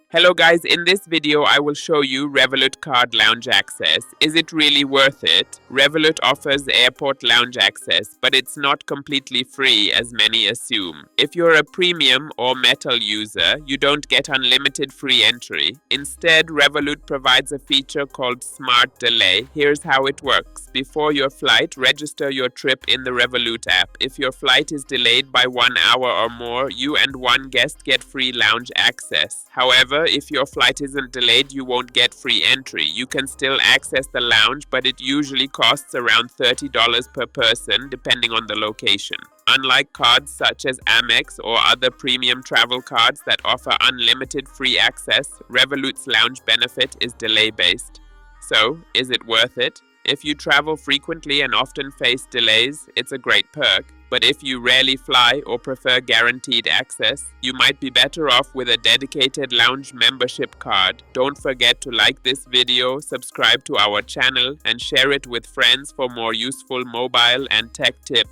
Hello guys, in this video I will show you Revolut card lounge access. Is it really worth it? Revolut offers airport lounge access, but it's not completely free as many assume. If you're a premium or metal user, you don't get unlimited free entry. Instead, Revolut provides a feature called Smart Delay. Here's how it works. Before your flight, register your trip in the Revolut app. If your flight is delayed by 1 hour or more, you and one guest get free lounge access. However, if your flight isn't delayed, you won't get free entry. You can still access the lounge, but it usually costs around $30 per person, depending on the location. Unlike cards such as Amex or other premium travel cards that offer unlimited free access, Revolut's lounge benefit is delay-based. So, is it worth it? If you travel frequently and often face delays, it's a great perk. But if you rarely fly or prefer guaranteed access, you might be better off with a dedicated lounge membership card. Don't forget to like this video, subscribe to our channel, and share it with friends for more useful mobile and tech tips.